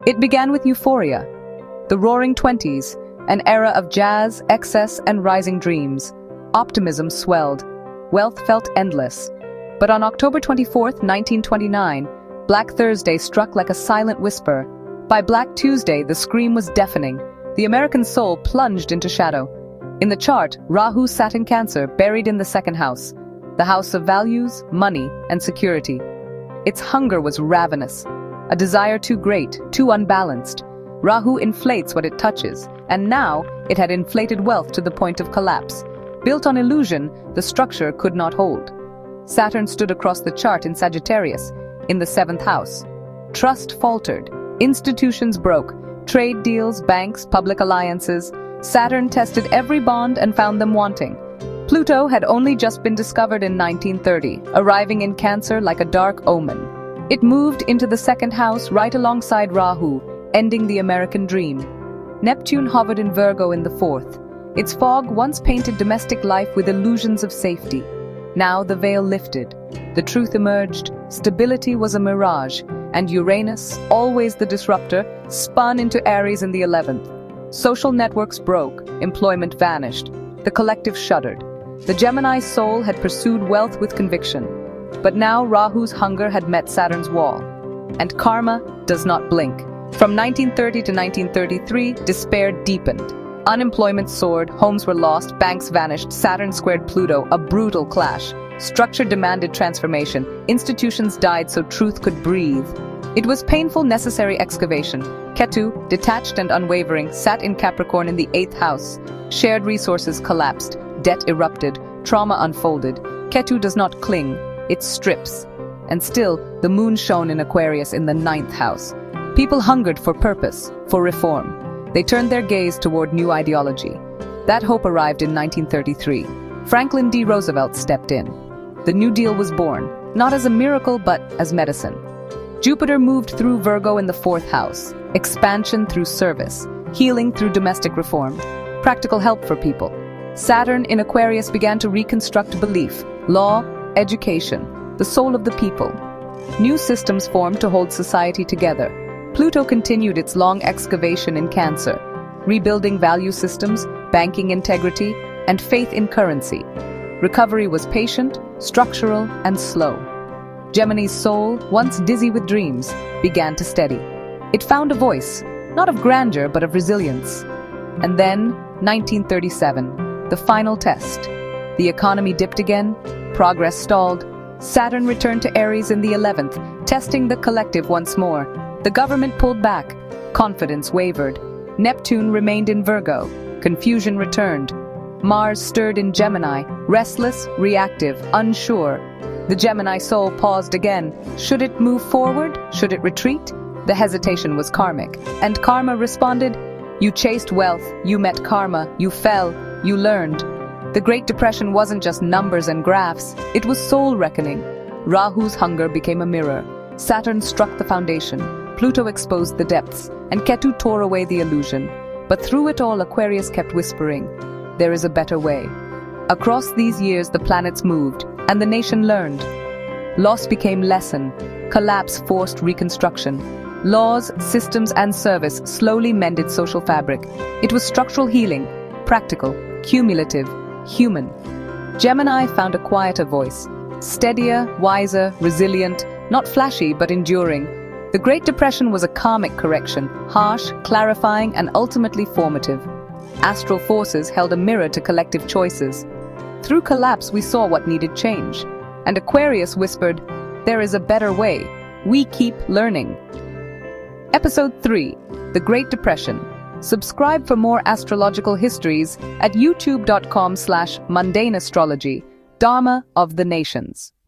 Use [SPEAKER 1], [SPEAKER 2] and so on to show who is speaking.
[SPEAKER 1] It began with euphoria, the roaring 20s, an era of jazz, excess, and rising dreams. Optimism swelled. Wealth felt endless. But on October 24, 1929, Black Thursday struck like a silent whisper. By Black Tuesday, the scream was deafening. The American soul plunged into shadow. In the chart, Rahu sat in Cancer, buried in the second house, the house of values, money, and security. Its hunger was ravenous, a desire too great, too unbalanced. Rahu inflates what it touches, and now it had inflated wealth to the point of collapse. Built on illusion, the structure could not hold. Saturn stood across the chart in Sagittarius, in the seventh house. Trust faltered. Institutions broke. Trade deals, banks, public alliances. Saturn tested every bond and found them wanting. Pluto had only just been discovered in 1930, arriving in Cancer like a dark omen. It moved into the second house right alongside Rahu, ending the American dream. Neptune hovered in Virgo in the fourth. Its fog once painted domestic life with illusions of safety. Now the veil lifted. The truth emerged. Stability was a mirage, and Uranus, always the disruptor, spun into Aries in the 11th. Social networks broke, employment vanished. The collective shuddered. The Gemini soul had pursued wealth with conviction. But now Rahu's hunger had met Saturn's wall. And karma does not blink. From 1930 to 1933, despair deepened. Unemployment soared, homes were lost, banks vanished, Saturn squared Pluto, a brutal clash. Structure demanded transformation. Institutions died so truth could breathe. It was painful, necessary excavation. Ketu, detached and unwavering, sat in Capricorn in the 8th house. Shared resources collapsed. Debt erupted. Trauma unfolded. Ketu does not cling, it strips. And still, the moon shone in Aquarius in the 9th house. People hungered for purpose, for reform. They turned their gaze toward new ideology. That hope arrived in 1933. Franklin D. Roosevelt stepped in. The New Deal was born, not as a miracle but as medicine. Jupiter moved through Virgo in the 4th house. Expansion through service, healing through domestic reform, practical help for people. Saturn in Aquarius began to reconstruct belief, law, education, the soul of the people. New systems formed to hold society together. Pluto continued its long excavation in Cancer, rebuilding value systems, banking integrity, and faith in currency. Recovery was patient, structural, and slow. Gemini's soul, once dizzy with dreams, began to steady. It found a voice, not of grandeur but of resilience. And then, 1937, the final test. The economy dipped again, progress stalled. Saturn returned to Aries in the 11th, testing the collective once more. The government pulled back. Confidence wavered. Neptune remained in Virgo. Confusion returned. Mars stirred in Gemini, restless, reactive, unsure. The Gemini soul paused again. Should it move forward? Should it retreat? The hesitation was karmic. And karma responded, "You chased wealth, you met karma, you fell, you learned." The Great Depression wasn't just numbers and graphs, it was soul reckoning. Rahu's hunger became a mirror. Saturn struck the foundation. Pluto exposed the depths, and Ketu tore away the illusion. But through it all, Aquarius kept whispering, "There is a better way." Across these years, the planets moved, and the nation learned. Loss became lesson. Collapse forced reconstruction. Laws, systems, and service slowly mended social fabric. It was structural healing, practical, cumulative, human. Gemini found a quieter voice. Steadier, wiser, resilient, not flashy but enduring. The Great Depression was a karmic correction, harsh, clarifying, and ultimately formative. Astral forces held a mirror to collective choices. Through collapse, we saw what needed change. And Aquarius whispered, "There is a better way. We keep learning." Episode 3, The Great Depression. Subscribe for more astrological histories at youtube.com/mundaneastrology, Dharma of the Nations.